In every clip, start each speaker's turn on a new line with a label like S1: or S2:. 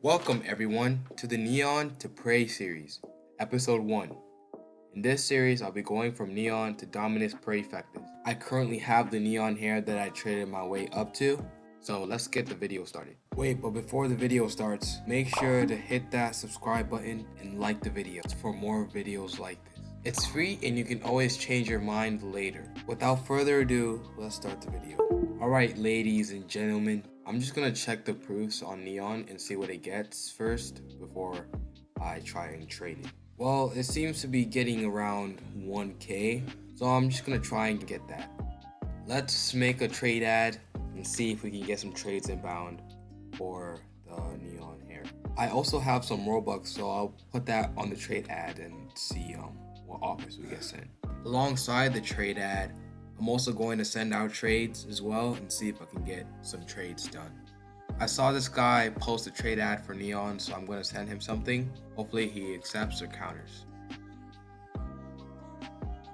S1: Welcome everyone to the Neon to Prey series, episode 1. In this series, I'll be going from Neon to Dominus Praefectus. I currently have the Neon hair that I traded my way up to, so let's get the video started. Wait, but before the video starts, make sure to hit that subscribe button and like the video for more videos like this. It's free and you can always change your mind later. Without further ado, let's start the video. Alright ladies and gentlemen, I'm just gonna check the proofs on Neon and see what it gets first before I try and trade it. Well, it seems to be getting around 1k, so I'm just gonna try and get that. Let's make a trade ad and see if we can get some trades inbound for the Neon hair. I also have some Robux, so I'll put that on the trade ad and see what offers we get sent. Alongside the trade ad, I'm also going to send out trades as well and see if I can get some trades done. I saw this guy post a trade ad for Neon, so I'm going to send him something. Hopefully he accepts or counters.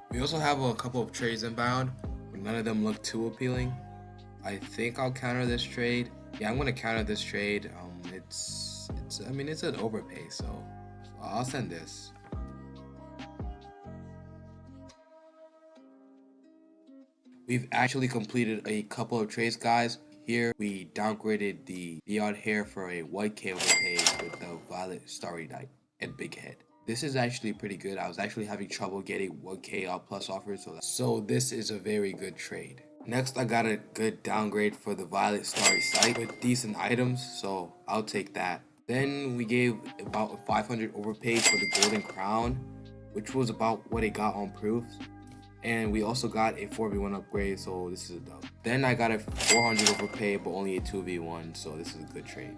S1: We also have a couple of trades inbound, but none of them look too appealing. I think I'll counter this trade. Yeah, I'm going to counter this trade. It's an overpay, so I'll send this. We've actually completed a couple of trades, guys. Here we downgraded the Neon hair for a 1k overpay with the violet starry night and big head. This is actually pretty good. I was actually having trouble getting 1k plus offers, so this is a very good trade. Next, I got a good downgrade for the violet starry sight with decent items, so I'll take that. Then we gave about a 500 overpay for the golden crown, which was about what it got on proofs. And we also got a 4v1 upgrade, so this is a dub. Then I got a 400 overpay, but only a 2v1, so this is a good trade.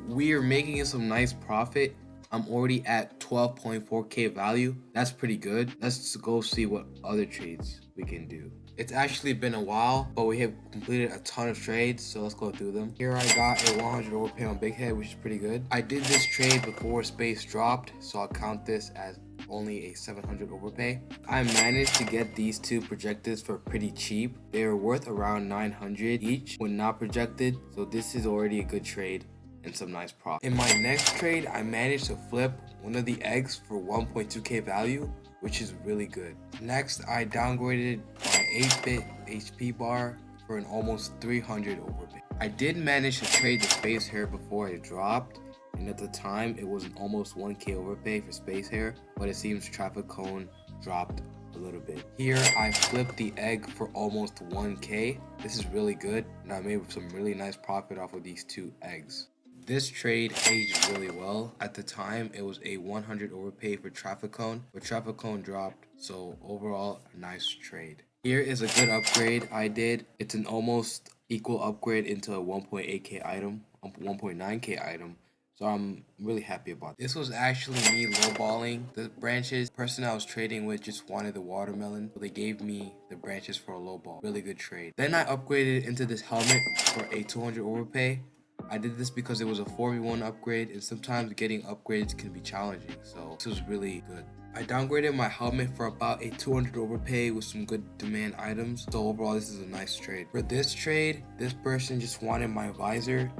S1: We are making some nice profit. I'm already at 12.4k value. That's pretty good. Let's go see what other trades we can do. It's actually been a while, but we have completed a ton of trades, so let's go through them. Here I got a 100 overpay on Big Head, which is pretty good. I did this trade before space dropped, so I'll count this as only a 700 overpay. I managed to get these two projectors for pretty cheap. They are worth around 900 each when not projected, so this is already a good trade and some nice profit. In my next trade, I managed to flip one of the eggs for 1.2k value, which is really good. Next, I downgraded my 8-bit HP bar for an almost 300 overpay. I did manage to trade the space hair before it dropped, and at the time it was an almost 1k overpay for space hair, but it seems traffic cone dropped a little bit. Here I flipped the egg for almost 1k. This is really good, and I made some really nice profit off of these two eggs. This trade aged really well. At the time it was a 100 overpay for traffic cone, but traffic cone dropped, so overall a nice trade. Here is a good upgrade I did. It's an almost equal upgrade into a 1.8k item, 1.9k item. So I'm really happy about this. This was actually me lowballing the branches. The person I was trading with just wanted the watermelon, so they gave me the branches for a lowball. Really good trade. Then I upgraded into this helmet for a 200 overpay. I did this because it was a 4v1 upgrade, and sometimes getting upgrades can be challenging, so this was really good. I downgraded my helmet for about a 200 overpay with some good demand items, so overall this is a nice trade. For this trade, this person just wanted my visor,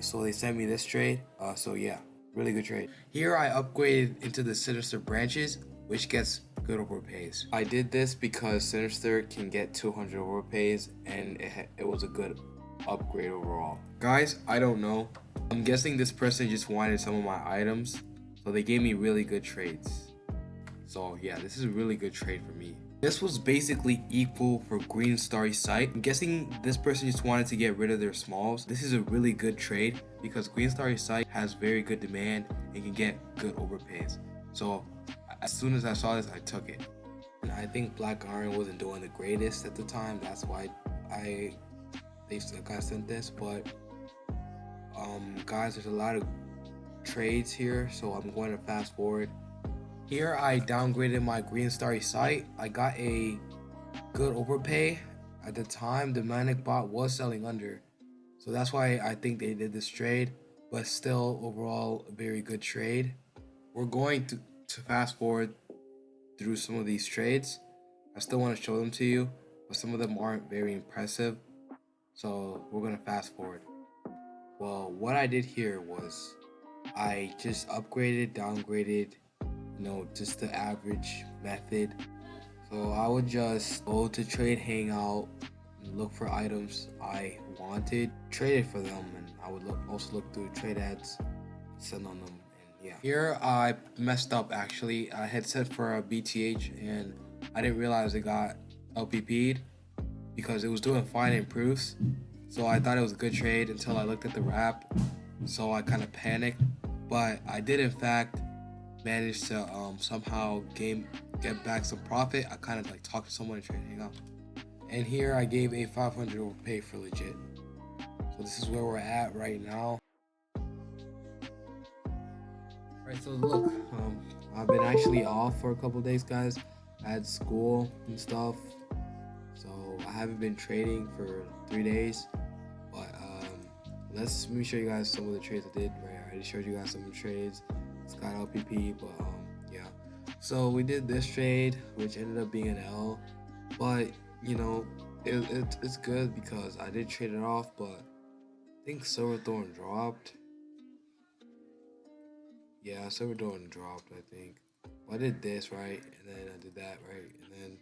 S1: so they sent me this trade. So yeah, really good trade. Here I upgraded into the Sinister branches, which gets good overpays. I did this because Sinister can get 200 overpays, and it was a good upgrade overall. Guys, I don't know. I'm guessing this person just wanted some of my items, so they gave me really good trades. So yeah, this is a really good trade for me. This was basically equal for Green Starry Sight. I'm guessing this person just wanted to get rid of their smalls. This is a really good trade because Green Starry Sight has very good demand and can get good overpays. So as soon as I saw this, I took it. And I think Black Iron wasn't doing the greatest at the time. That's why they got sent this. But guys, there's a lot of trades here, so I'm going to fast forward. Here I downgraded my Green Starry Sight. I got a good overpay. At the time, the Manic bot was selling under, so that's why I think they did this trade, but still overall a very good trade. We're going to fast forward through some of these trades. I still want to show them to you, but some of them aren't very impressive, so we're going to fast forward. Well, what I did here was I just upgraded, downgraded, just the average method. So I would just go to Trade Hangout and look for items I wanted, trade it for them, and I would also look through trade ads, send on them, and yeah. Here I messed up actually. I had set for a BTH and I didn't realize it got LPP'd because it was doing fine in proofs. So I thought it was a good trade until I looked at the wrap. So I kind of panicked, but I did in fact manage to somehow get back some profit. I kind of like talked to someone and trading up. And here I gave a 500 overpay for legit. So this is where we're at right now. Alright, so look, I've been actually off for a couple days, guys. I had school and stuff, so I haven't been trading for 3 days. But let me show you guys some of the trades I did. Right, I already showed you guys some of the trades. It's got LPP, but yeah. So we did this trade, which ended up being an L, but it's good because I did trade it off. But I think Silverthorn dropped. Yeah, Silverthorn dropped, I think. Well, I did this right, and then I did that right, and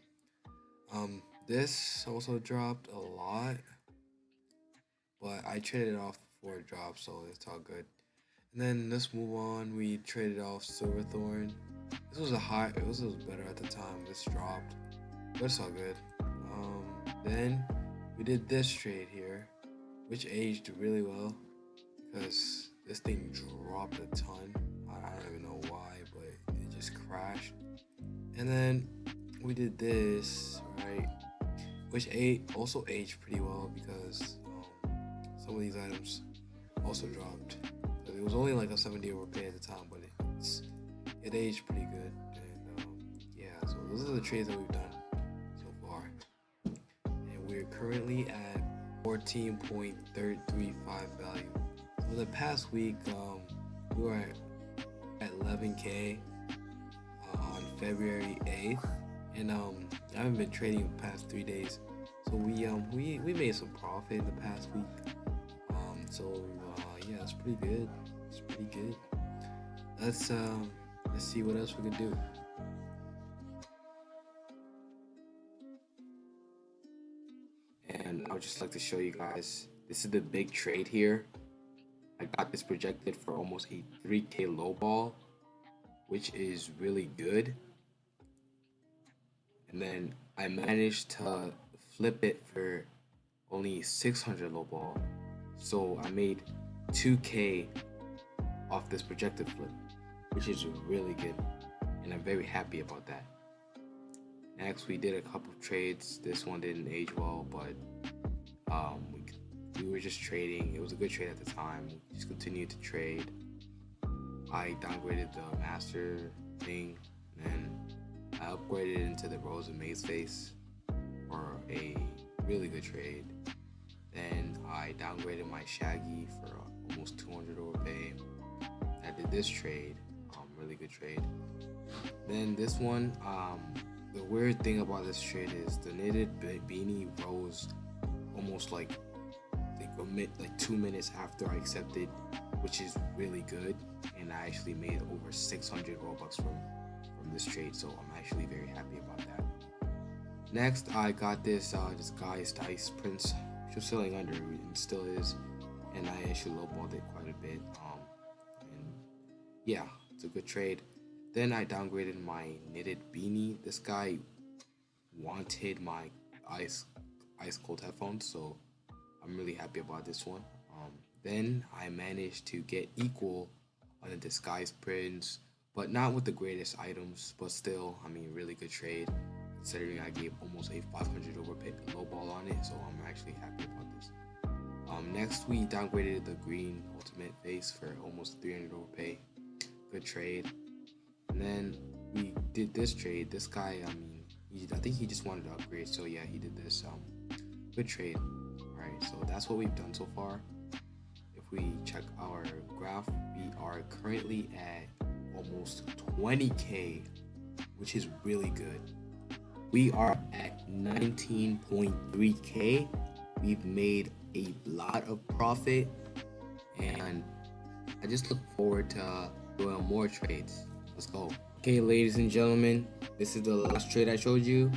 S1: then this also dropped a lot, but I traded it off before it dropped, so it's all good. And then let's move on. We traded off Silverthorn. This was better at the time. This dropped, but it's all good. Then we did this trade here, which aged really well because this thing dropped a ton. I don't even know why, but it just crashed. And then we did this, right, which also aged pretty well because some of these items also dropped. So it was only like a 70 overpay at the time, but it aged pretty good. And yeah, so those are the trades that we've done so far. And we're currently at 14.335 value. So the past week, we were at 11K on February 8th, and I haven't been trading the past 3 days, so we made some profit in the past week. So yeah, it's pretty good. It's pretty good. Let's see what else we can do. And I would just like to show you guys. This is the big trade here. I got this projected for almost a 3K low ball, which is really good. And then I managed to flip it for only 600 low ball. So I made 2K off this projected flip, which is really good. And I'm very happy about that. Next, we did a couple of trades. This one didn't age well, but we were just trading. It was a good trade at the time. We just continued to trade. I downgraded the master thing, and then I upgraded it into the Rose and Maze face for a really good trade. Then I downgraded my Shaggy for almost 200 overpay. I did this trade, really good trade. Then this one, the weird thing about this trade is the knitted beanie rose almost like 2 minutes after I accepted, which is really good. And I actually made over 600 Robux from this trade, so I'm actually very happy about that. Next, I got this disguised Ice Prince, which was selling under and still is, and I actually lowballed it quite a bit. And yeah, it's a good trade. Then I downgraded my knitted beanie. This guy wanted my ice cold headphones, so I'm really happy about this one. Then I managed to get equal on the disguised prince, but not with the greatest items, but still, I mean, really good trade considering I gave almost a 500 overpay low ball on it, so I'm actually happy about this. Next, we downgraded the green ultimate face for almost 300 overpay. Good trade. And then we did this trade. This guy, I mean, I think he just wanted to upgrade, so yeah, he did this. Good trade. Alright, so that's what we've done so far. If we check our graph, we are currently at almost 20K, which is really good. We are at 19.3K. We've made a lot of profit, and I just look forward to doing more trades. Let's go. Okay, ladies and gentlemen, this is the last trade I showed you.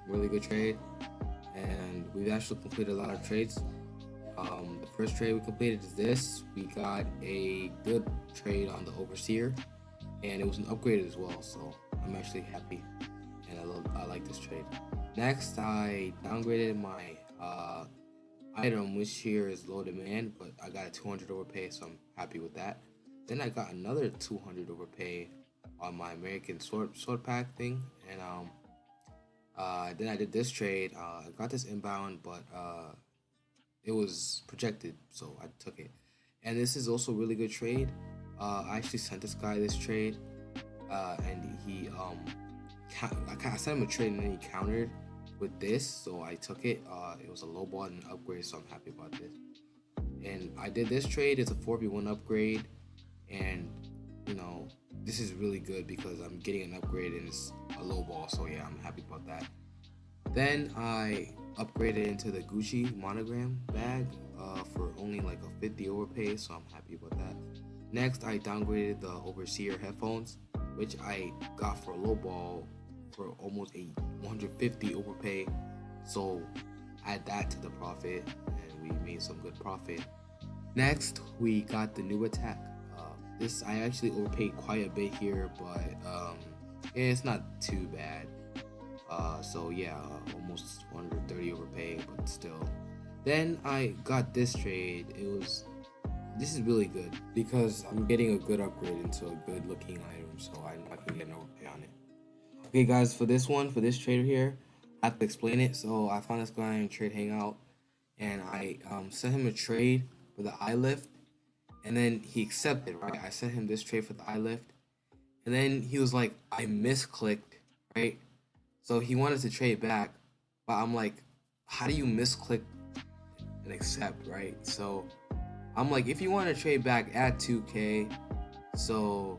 S1: Really good trade, and we've actually completed a lot of trades. The first trade we completed is this. We got a good trade on the Overseer, and it was an upgrade as well. So I'm actually happy, and I like this trade. Next, I downgraded my item, which here is low demand, but I got a 200 overpay, so I'm happy with that. Then I got another 200 overpay on my American sword pack thing, and then I did this trade. I got this inbound, but it was projected, so I took it. And this is also a really good trade. I actually sent this guy this trade, and he I sent him a trade and then he countered with this, so I took it. It was a low ball and an upgrade, so I'm happy about this. And I did this trade. It's a 4v1 upgrade, and you know this is really good because I'm getting an upgrade and it's a low ball, so yeah, I'm happy about that. Then I upgraded into the Gucci monogram bag for only like a 50 overpay, so I'm happy about that. Next, I downgraded the Overseer headphones, which I got for a low ball for almost a 150 overpay, so add that to the profit, and we made some good profit. Next, we got the new attack. This I actually overpaid quite a bit here, but it's not too bad. So yeah, almost 130 overpay, but still. Then I got this trade. This is really good because I'm getting a good upgrade into a good looking item, so I know I can get an overpay on it. Okay guys, for this trader here, I have to explain it. So I found this guy in Trade Hangout, and I sent him a trade for the eye lift, and then he accepted, right? I sent him this trade for the eye lift, and then he was like, I misclicked, right? So he wanted to trade back, but I'm like, how do you misclick and accept, right? So I'm like, if you want to trade back, add 2K. So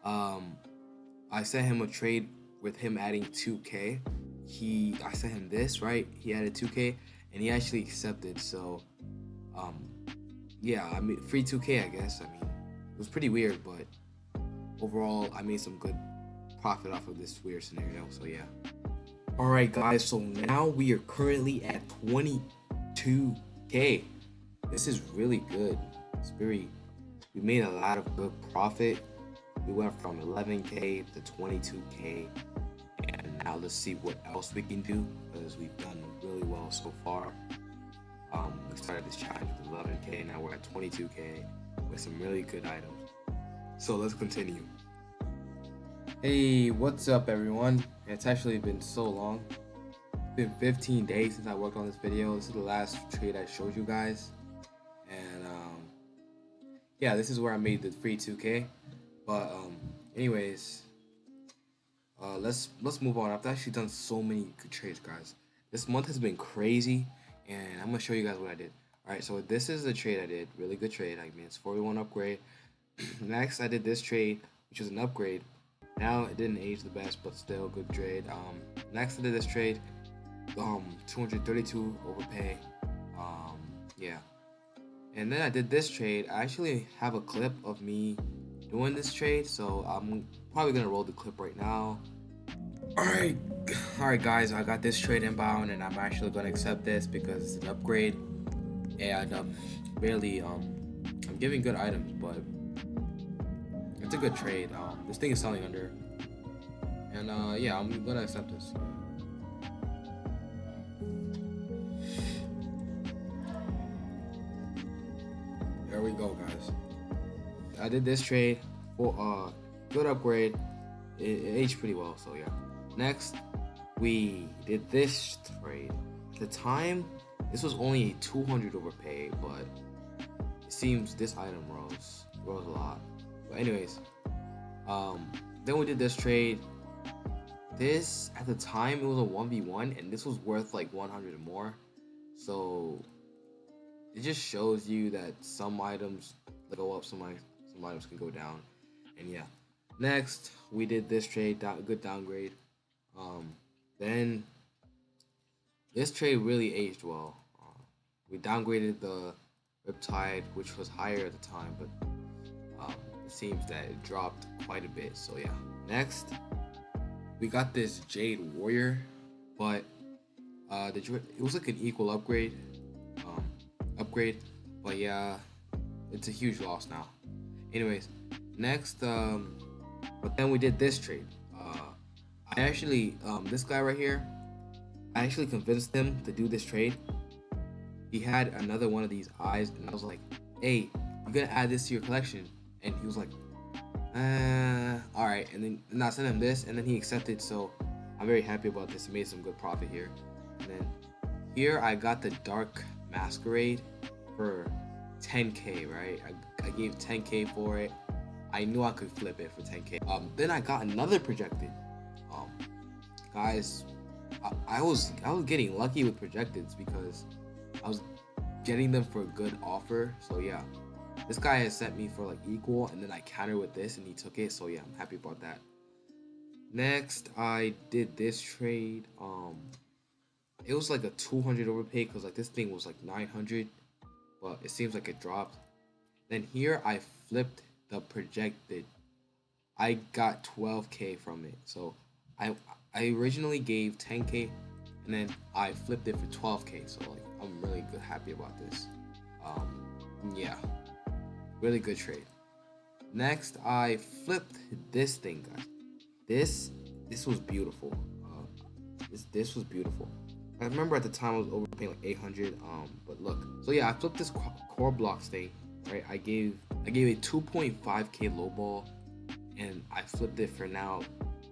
S1: I sent him a trade with him adding 2K. I sent him this, right? He added 2K, and he actually accepted. So yeah, I mean, free 2K, I guess. I mean, it was pretty weird, but overall, I made some good profit off of this weird scenario. So yeah. Alright guys, so now we are currently at 22K. This is really good. We made a lot of good profit. We went from 11K to 22K. And now let's see what else we can do, because we've done really well so far. We started this challenge with 11K, now we're at 22K with some really good items. So let's continue. Hey, what's up everyone? It's actually been so long. It's been 15 days since I worked on this video. This is the last trade I showed you guys. And yeah, this is where I made the free 2K. But anyways, let's move on. I've actually done so many good trades, guys. This month has been crazy, and I'm gonna show you guys what I did. Alright, so this is the trade I did. Really good trade. I mean, it's 41 upgrade. Next, I did this trade, which was an upgrade. Now it didn't age the best, but still good trade. Next I did this trade, 232 overpay. Yeah. And then I did this trade. I actually have a clip of me doing this trade, so I'm probably gonna roll the clip right now. Alright guys, I got this trade inbound, and I'm actually gonna accept this because it's an upgrade. And I'm giving good items, but it's a good trade. This thing is selling under, and yeah, I'm gonna accept this. There we go, guys. I did this trade for good upgrade. It aged pretty well, so yeah. Next, we did this trade. At the time, this was only a 200 overpay, but it seems this item rose a lot. But anyways, then we did this trade. This at the time it was a 1v1, and this was worth like 100 more. So it just shows you that some items go up, some items can go down, and yeah. Next, we did this trade, good downgrade. Then this trade really aged well. We downgraded the Riptide, which was higher at the time, but seems that it dropped quite a bit. So yeah. Next, we got this Jade Warrior, but it was like an equal um, upgrade, but yeah, it's a huge loss now. Anyways, next, but then we did this trade. I actually, this guy right here, I actually convinced him to do this trade. He had another one of these eyes, and I was like, "Hey, you gonna add this to your collection?" And he was like, all right." And I sent him this, and then he accepted. So I'm very happy about this. He made some good profit here. And then here I got the Dark Masquerade for 10k, right? I gave 10k for it. I knew I could flip it for 10k. Then I got another projected. Guys, I was getting lucky with projecteds because I was getting them for a good offer. So yeah, this guy has sent me for like equal, and then I countered with this, and he took it. So yeah, I'm happy about that. Next, I did this trade. It was like a 200 overpay because like this thing was like 900, but it seems like it dropped. Then here I flipped the projected. I got 12k from it. So I originally gave 10k, and then I flipped it for 12k. So like I'm really happy about this. Yeah, really good trade. Next, I flipped this thing, guys. This was beautiful. This was beautiful. I remember at the time I was overpaying like 800. But look. So yeah, I flipped this core blocks thing. Right. I gave a 2.5k low ball, and I flipped it for now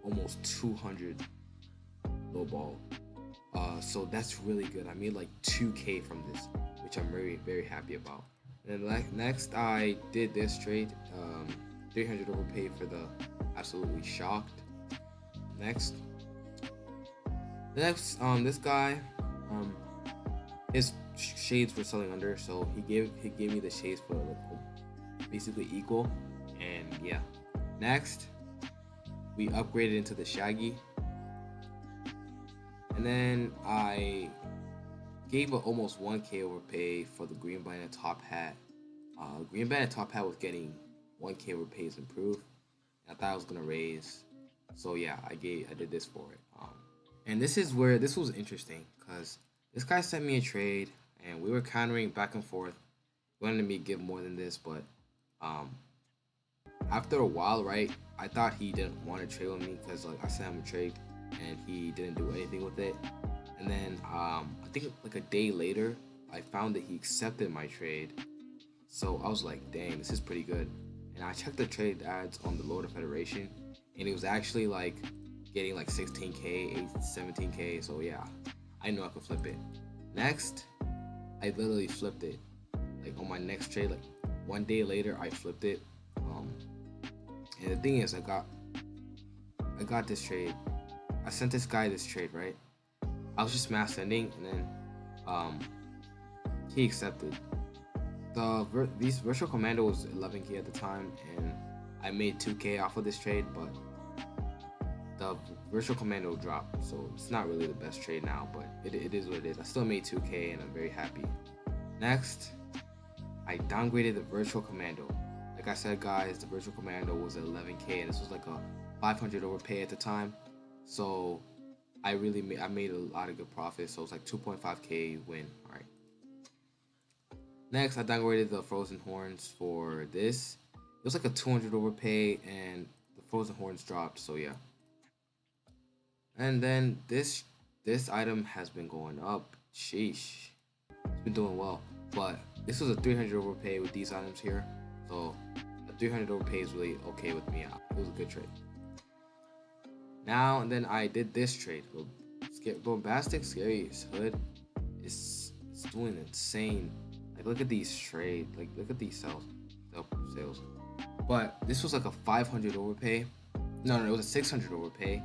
S1: almost 200 low ball. So that's really good. I made like 2k from this, which I'm very happy about. And then next, I did this trade. 300 overpay for the absolutely shocked. Next, this guy, his shades were selling under, so he gave me the shades for like basically equal. And yeah, next we upgraded into the Shaggy, and then I gave almost 1k overpay for the Green Bandit top hat. Green Bandit top hat was getting 1k overpay is improved. I thought I was gonna raise, so yeah, I did this for it. And this is where this was interesting because this guy sent me a trade, and we were countering back and forth. He wanted me to give more than this, but after a while, right, I thought he didn't want to trade with me because like I sent him a trade, and he didn't do anything with it. And then I think like a day later, I found that he accepted my trade. So I was like, dang, this is pretty good. And I checked the trade ads on the Lord of Federation, and it was actually like getting like 16k, 17k. So yeah, I know I could flip it. Next, I literally flipped it. Like on my next trade, like one day later, I flipped it. And the thing is, I got this trade. I sent this guy this trade, right? I was just mass sending, and then he accepted. These virtual commando was 11k at the time, and I made 2k off of this trade, but the virtual commando dropped, so it's not really the best trade now, but it is what it is. I still made 2k, and I'm very happy. Next, I downgraded the virtual commando. Like I said, guys, the virtual commando was at 11k, and this was like a 500 overpay at the time, so I made a lot of good profit. So it's like 2.5k win. All right. Next, I downgraded the Frozen Horns for this. It was like a 200 overpay, and the Frozen Horns dropped. So yeah. And then this item has been going up. Sheesh, it's been doing well. But this was a 300 overpay with these items here. So a 300 overpay is really okay with me. It was a good trade. Now and then I did this trade. Bombastic Scary's hood is doing insane. Like look at these trade. Like look at these sales. But this was like a 500 overpay. No, it was a 600 overpay.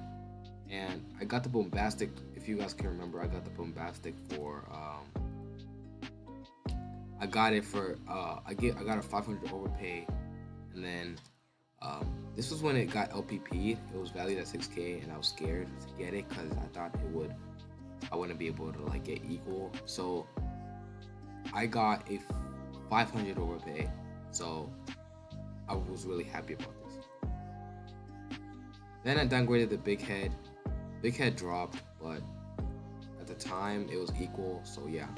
S1: And I got the Bombastic. If you guys can remember, I got the Bombastic for I got it for I got a 500 overpay, and then this was when it got LPP'd. It was valued at 6k, and I was scared to get it because I thought I wouldn't be able to like get equal. So I got a 500 overpay. So I was really happy about this. Then I downgraded the big head. Big head dropped, but at the time it was equal, so yeah.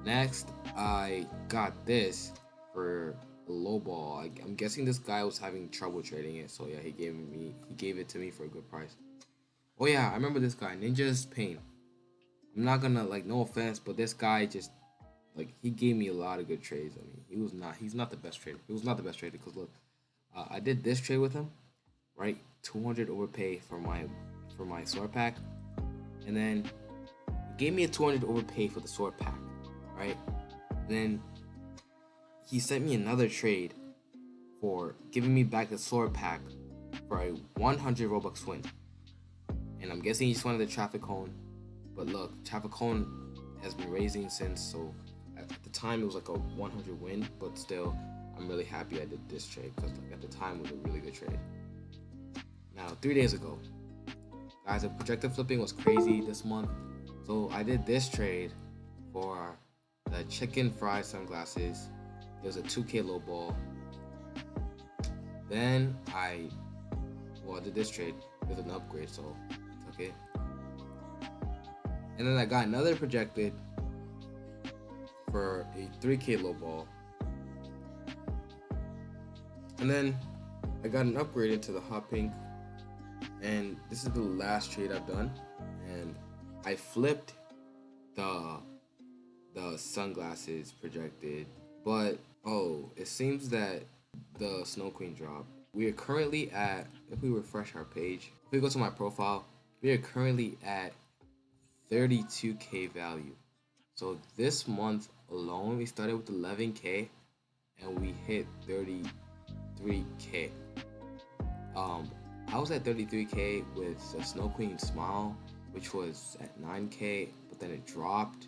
S1: Next, I got this for a low ball. I'm guessing this guy was having trouble trading it, so yeah, he gave it to me for a good price. Oh yeah, I remember this guy, Ninja's Pain. I'm not gonna, like, no offense, but this guy just, like, he gave me a lot of good trades. I mean, he's not the best trader. He was not the best trader because look, I did this trade with him, right? 200 overpay for my sword pack, and then he gave me a 200 overpay for the sword pack, right? And then he sent me another trade for giving me back the sword pack for a 100 Robux win. And I'm guessing he just wanted the traffic cone. But look, traffic cone has been raising since, so at the time it was like a 100 win, but still, I'm really happy I did this trade because like at the time it was a really good trade. Now, 3 days ago, guys, the projector flipping was crazy this month, so I did this trade for the chicken fried sunglasses. It was a 2K low ball. Then I did this trade with an upgrade, so I took it. And then I got another projected for a 3K low ball. And then I got an upgrade into the hot pink. And this is the last trade I've done. And I flipped the sunglasses projected. But, oh, it seems that the Snow Queen dropped. We are currently at, if we refresh our page, if we go to my profile, we are currently at 32K value. So this month alone, we started with 11K and we hit 33K. I was at 33K with the Snow Queen Smile, which was at 9K, but then it dropped.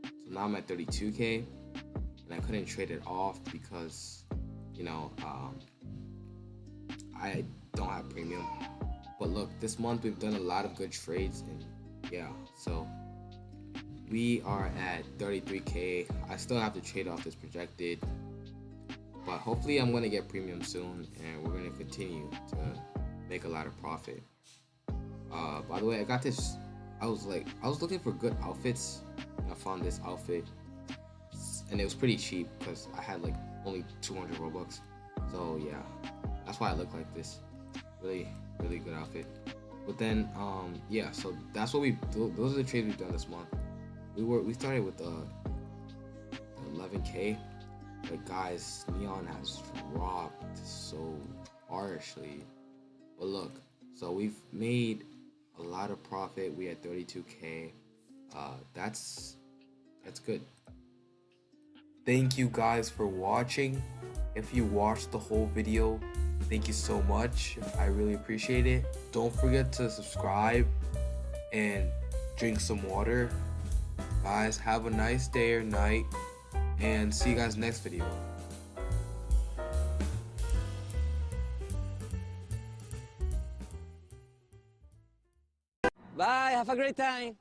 S1: So now I'm at 32K, and I couldn't trade it off because, you know, I don't have premium. But look, this month we've done a lot of good trades, and yeah, so we are at 33K. I still have to trade off this projected, but hopefully I'm gonna get premium soon, and we're gonna continue to make a lot of profit. By the way, I got this. I was looking for good outfits, and I found this outfit, and it was pretty cheap because I had like only 200 Robux. So yeah, that's why I look like this. Really good outfit. But then yeah, so that's what those are the trades we've done this month. We started with the 11K, but guys, Neon has dropped so harshly. But look, so we've made a lot of profit. We had 32K. That's good. Thank you guys for watching. If you watched the whole video, thank you so much. I really appreciate it. Don't forget to subscribe and drink some water. Guys, have a nice day or night, and see you guys next video.
S2: Bye, have a great time.